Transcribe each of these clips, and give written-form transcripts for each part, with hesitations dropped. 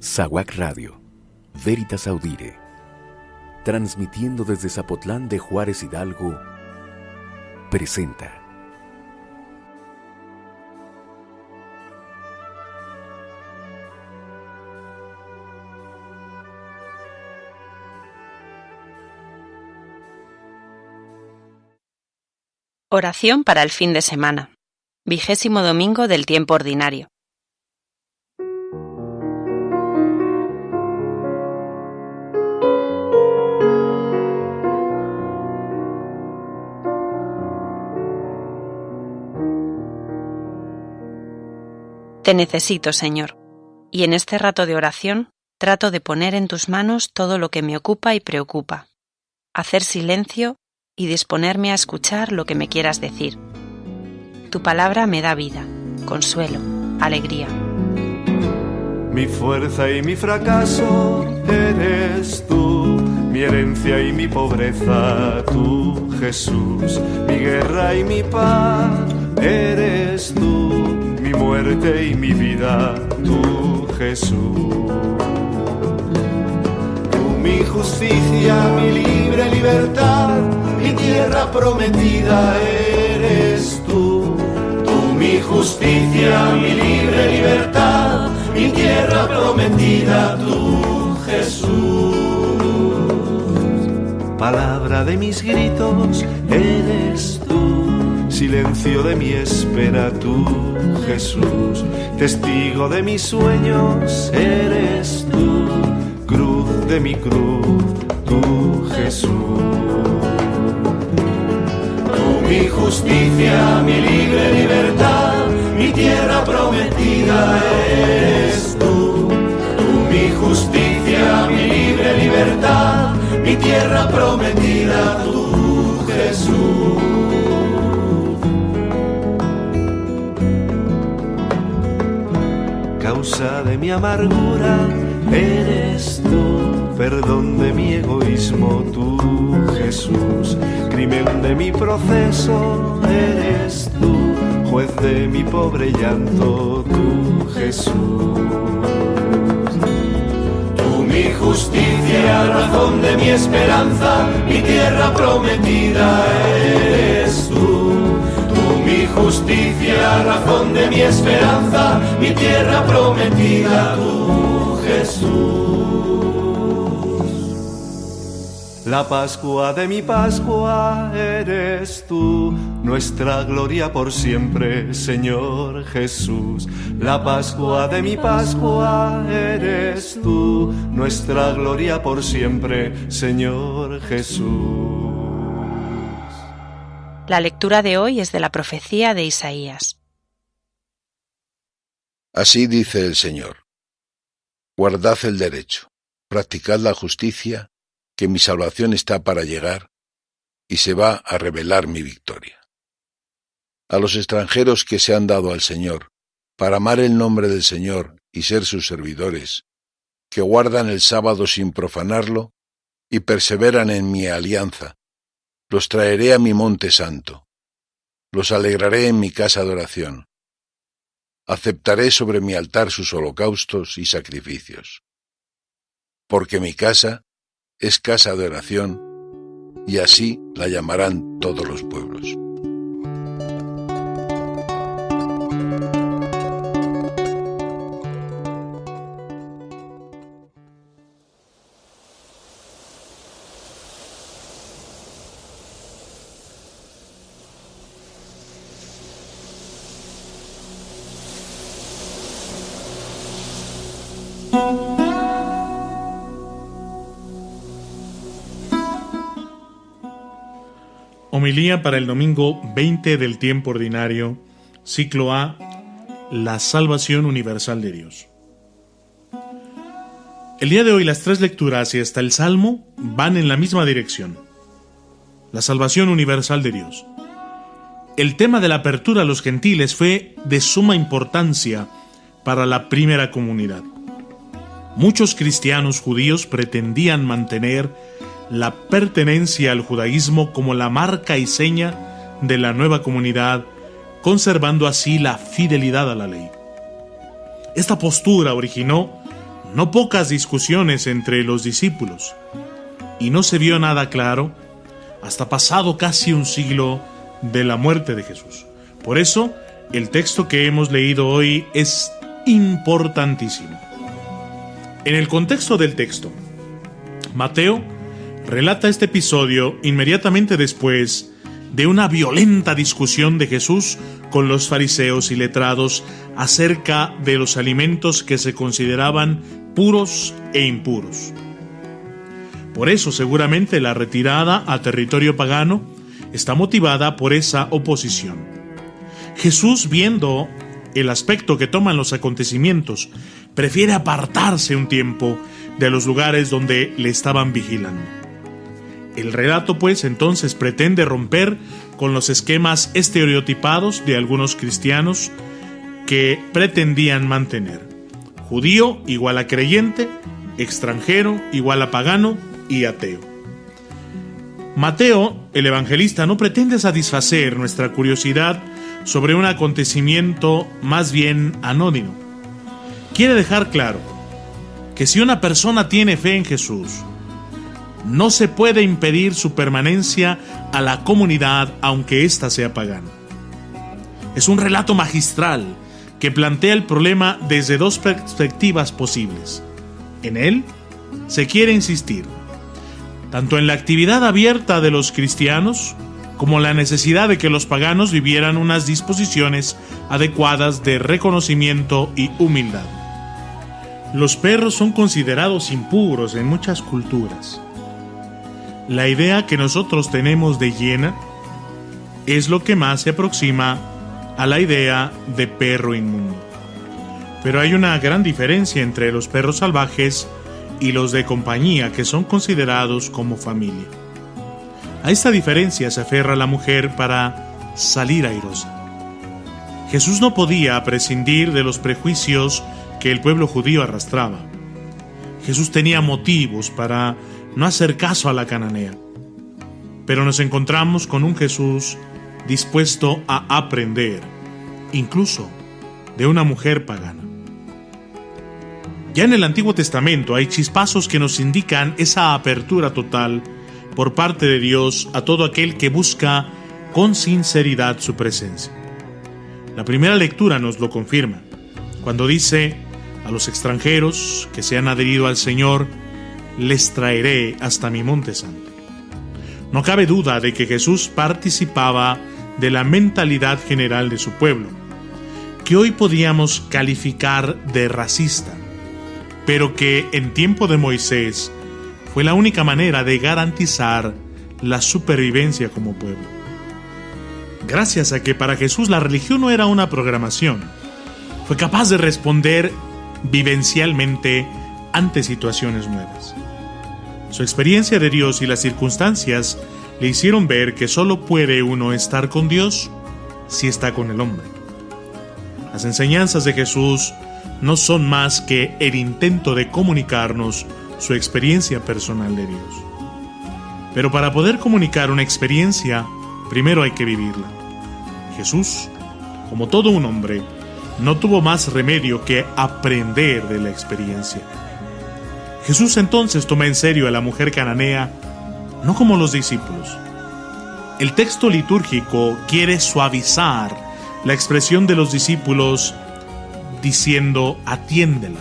SAWAC Radio, Veritas Audire, transmitiendo desde Zapotlán de Juárez Hidalgo, presenta Oración para el fin de semana, 20º domingo del tiempo ordinario. Te necesito, Señor, y en este rato de oración trato de poner en tus manos todo lo que me ocupa y preocupa, hacer silencio y disponerme a escuchar lo que me quieras decir. Tu palabra me da vida, consuelo, alegría. Mi fuerza y mi fracaso eres tú, mi herencia y mi pobreza, tú, Jesús. Mi guerra y mi paz eres tú, mi muerte y mi vida, tú, Jesús. Tú, mi justicia, mi libre libertad, mi tierra prometida eres tú. Tú, mi justicia, mi libre libertad, mi tierra prometida, tú, Jesús. Palabra de mis gritos eres tú, silencio de mi espera, tú, Jesús. Testigo de mis sueños eres tú, cruz de mi cruz, tú, Jesús. Tú, mi justicia, mi libre libertad, mi tierra prometida eres tú. Tú, mi justicia, mi libre libertad, mi tierra prometida, tú, Jesús. Causa de mi amargura eres tú, perdón de mi egoísmo, tú, Jesús. Crimen de mi proceso eres tú, juez de mi pobre llanto, tú, Jesús. Tú, mi justicia, razón de mi esperanza, mi tierra prometida eres tú. Mi justicia, razón de mi esperanza, mi tierra prometida, tú, Jesús. La Pascua de mi Pascua eres tú, nuestra gloria por siempre, Señor Jesús. La Pascua de mi Pascua eres tú, nuestra gloria por siempre, Señor Jesús. La lectura de hoy es de la profecía de Isaías. Así dice el Señor: guardad el derecho, practicad la justicia, que mi salvación está para llegar, y se va a revelar mi victoria. A los extranjeros que se han dado al Señor, para amar el nombre del Señor y ser sus servidores, que guardan el sábado sin profanarlo, y perseveran en mi alianza, los traeré a mi monte santo, los alegraré en mi casa de oración. Aceptaré sobre mi altar sus holocaustos y sacrificios. Porque mi casa es casa de oración, y así la llamarán todos los pueblos. Homilía para el domingo 20 del tiempo ordinario, ciclo A, la salvación universal de Dios. El día de hoy las tres lecturas y hasta el Salmo van en la misma dirección. La salvación universal de Dios. El tema de la apertura a los gentiles fue de suma importancia para la primera comunidad. Muchos cristianos judíos pretendían mantener la pertenencia al judaísmo como la marca y seña de la nueva comunidad, conservando así la fidelidad a la ley. Esta postura originó no pocas discusiones entre los discípulos, y no se vio nada claro hasta pasado casi un siglo de la muerte de Jesús. Por eso, el texto que hemos leído hoy es importantísimo. En el contexto del texto, Mateo relata este episodio inmediatamente después de una violenta discusión de Jesús con los fariseos y letrados acerca de los alimentos que se consideraban puros e impuros. Por eso, seguramente, la retirada a territorio pagano está motivada por esa oposición. Jesús, viendo el aspecto que toman los acontecimientos, prefiere apartarse un tiempo de los lugares donde le estaban vigilando. El relato, pues, entonces pretende romper con los esquemas estereotipados de algunos cristianos que pretendían mantener: judío igual a creyente, extranjero igual a pagano y ateo. Mateo, el evangelista, no pretende satisfacer nuestra curiosidad sobre un acontecimiento más bien anónimo. Quiere dejar claro que si una persona tiene fe en Jesús, no se puede impedir su permanencia a la comunidad aunque ésta sea pagana. Es un relato magistral que plantea el problema desde dos perspectivas posibles. En él se quiere insistir tanto en la actividad abierta de los cristianos como la necesidad de que los paganos vivieran unas disposiciones adecuadas de reconocimiento y humildad. Los perros son considerados impuros en muchas culturas. La idea que nosotros tenemos de hiena es lo que más se aproxima a la idea de perro inmundo. Pero hay una gran diferencia entre los perros salvajes y los de compañía, que son considerados como familia. A esta diferencia se aferra la mujer para salir airosa. Jesús no podía prescindir de los prejuicios que el pueblo judío arrastraba. Jesús tenía motivos para no hacer caso a la cananea. Pero nos encontramos con un Jesús dispuesto a aprender, incluso de una mujer pagana. Ya en el Antiguo Testamento hay chispazos que nos indican esa apertura total por parte de Dios a todo aquel que busca con sinceridad su presencia. La primera lectura nos lo confirma, cuando dice: a los extranjeros que se han adherido al Señor, les traeré hasta mi monte santo. No cabe duda de que Jesús participaba de la mentalidad general de su pueblo, que hoy podíamos calificar de racista, pero que en tiempo de Moisés fue la única manera de garantizar la supervivencia como pueblo. Gracias a que para Jesús la religión no era una programación, fue capaz de responder vivencialmente ante situaciones nuevas. Su experiencia de Dios y las circunstancias le hicieron ver que solo puede uno estar con Dios si está con el hombre. Las enseñanzas de Jesús no son más que el intento de comunicarnos su experiencia personal de Dios. Pero para poder comunicar una experiencia, primero hay que vivirla. Jesús, como todo un hombre, no tuvo más remedio que aprender de la experiencia. Jesús entonces toma en serio a la mujer cananea, no como los discípulos. El texto litúrgico quiere suavizar la expresión de los discípulos diciendo atiéndela.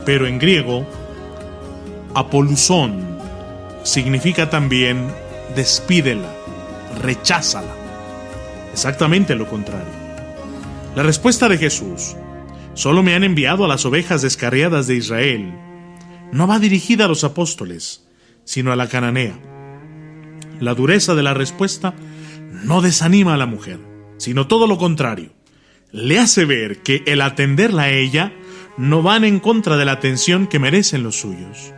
Pero en griego, apolusón significa también despídela, recházala. Exactamente lo contrario. La respuesta de Jesús, solo me han enviado a las ovejas descarriadas de Israel, no va dirigida a los apóstoles, sino a la cananea. La dureza de la respuesta no desanima a la mujer, sino todo lo contrario. Le hace ver que el atenderla a ella no van en contra de la atención que merecen los suyos.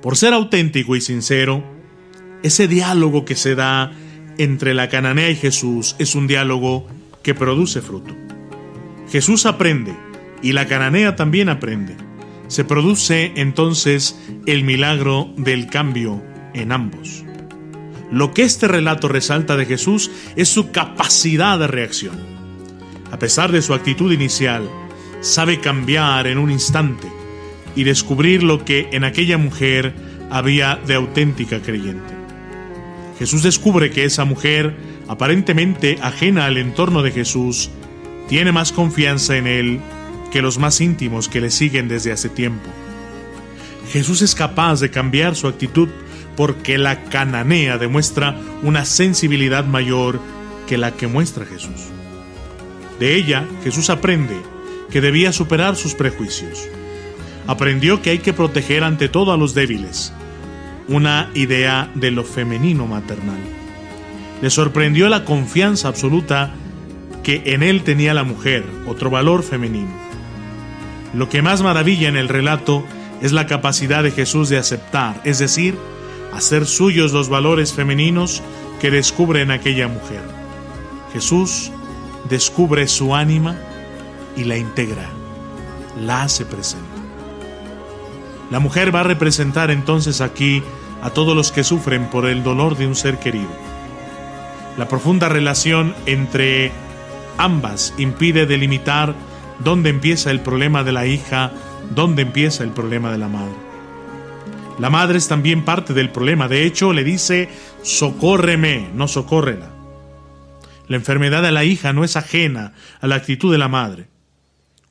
Por ser auténtico y sincero, ese diálogo que se da entre la cananea y Jesús es un diálogo que produce fruto. Jesús aprende y la cananea también aprende. Se produce entonces el milagro del cambio en ambos. Lo que este relato resalta de Jesús es su capacidad de reacción. A pesar de su actitud inicial, sabe cambiar en un instante y descubrir lo que en aquella mujer había de auténtica creyente. Jesús descubre que esa mujer, aparentemente ajena al entorno de Jesús, tiene más confianza en él que los más íntimos que le siguen desde hace tiempo. Jesús es capaz de cambiar su actitud porque la cananea demuestra una sensibilidad mayor que la que muestra Jesús. De ella, Jesús aprende que debía superar sus prejuicios. Aprendió que hay que proteger ante todo a los débiles, una idea de lo femenino maternal. Le sorprendió la confianza absoluta que en él tenía la mujer, otro valor femenino. Lo que más maravilla en el relato es la capacidad de Jesús de aceptar, es decir, hacer suyos los valores femeninos que descubre en aquella mujer. Jesús descubre su ánima y la integra, la hace presente. La mujer va a representar entonces aquí a todos los que sufren por el dolor de un ser querido. La profunda relación entre ambas impide delimitar dónde empieza el problema de la hija, dónde empieza el problema de la madre. La madre es también parte del problema. De hecho, le dice, socórreme, no socórrela. La enfermedad de la hija no es ajena a la actitud de la madre.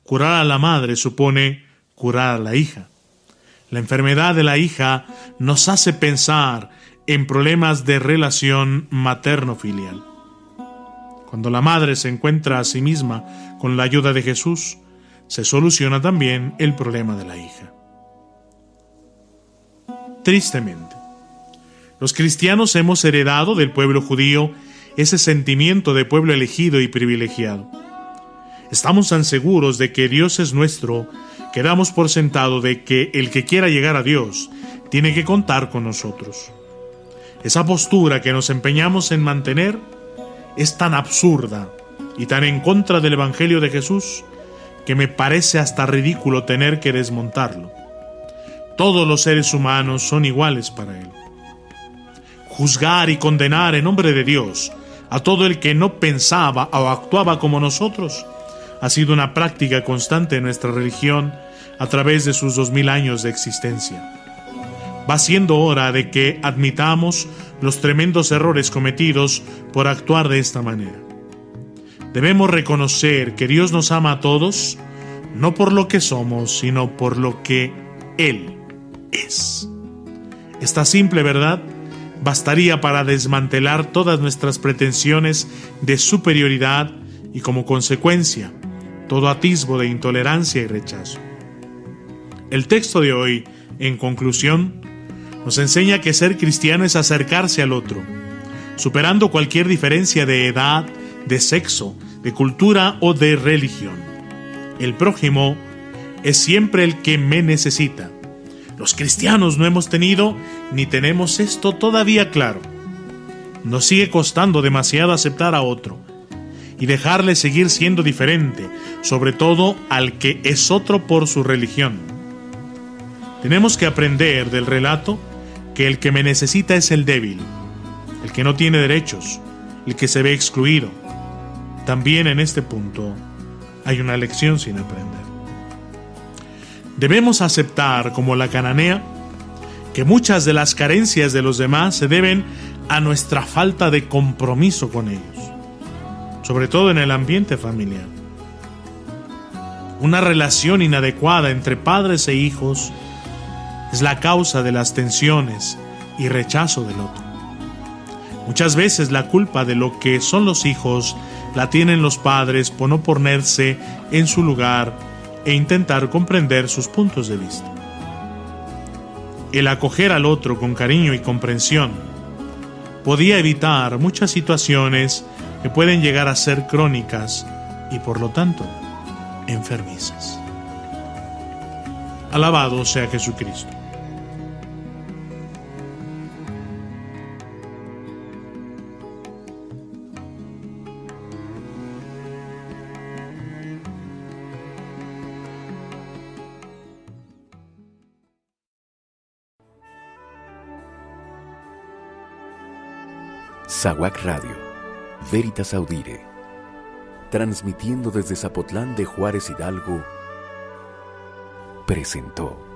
Curar a la madre supone curar a la hija. La enfermedad de la hija nos hace pensar en problemas de relación materno-filial. Cuando la madre se encuentra a sí misma con la ayuda de Jesús, se soluciona también el problema de la hija. Tristemente, los cristianos hemos heredado del pueblo judío ese sentimiento de pueblo elegido y privilegiado. Estamos tan seguros de que Dios es nuestro que damos por sentado de que el que quiera llegar a Dios tiene que contar con nosotros. Esa postura que nos empeñamos en mantener es tan absurda y tan en contra del Evangelio de Jesús que me parece hasta ridículo tener que desmontarlo. Todos los seres humanos son iguales para Él. Juzgar y condenar en nombre de Dios a todo el que no pensaba o actuaba como nosotros ha sido una práctica constante en nuestra religión a través de sus 2000 años de existencia. Va siendo hora de que admitamos los tremendos errores cometidos por actuar de esta manera. Debemos reconocer que Dios nos ama a todos, no por lo que somos, sino por lo que Él es. Esta simple verdad bastaría para desmantelar todas nuestras pretensiones de superioridad y, como consecuencia, todo atisbo de intolerancia y rechazo. El texto de hoy, en conclusión, nos enseña que ser cristiano es acercarse al otro, superando cualquier diferencia de edad, de sexo, de cultura o de religión. El prójimo es siempre el que me necesita. Los cristianos no hemos tenido ni tenemos esto todavía claro. Nos sigue costando demasiado aceptar a otro y dejarle seguir siendo diferente, sobre todo al que es otro por su religión. Tenemos que aprender del relato que el que me necesita es el débil, el que no tiene derechos, el que se ve excluido. También en este punto hay una lección sin aprender. Debemos aceptar, como la cananea, que muchas de las carencias de los demás se deben a nuestra falta de compromiso con ellos, sobre todo en el ambiente familiar. Una relación inadecuada entre padres e hijos es la causa de las tensiones y rechazo del otro. Muchas veces la culpa de lo que son los hijos la tienen los padres por no ponerse en su lugar e intentar comprender sus puntos de vista. El acoger al otro con cariño y comprensión podía evitar muchas situaciones que pueden llegar a ser crónicas y, por lo tanto, enfermizas. Alabado sea Jesucristo. SAWAC Radio, Veritas Audire, transmitiendo desde Zapotlán de Juárez Hidalgo, presentó.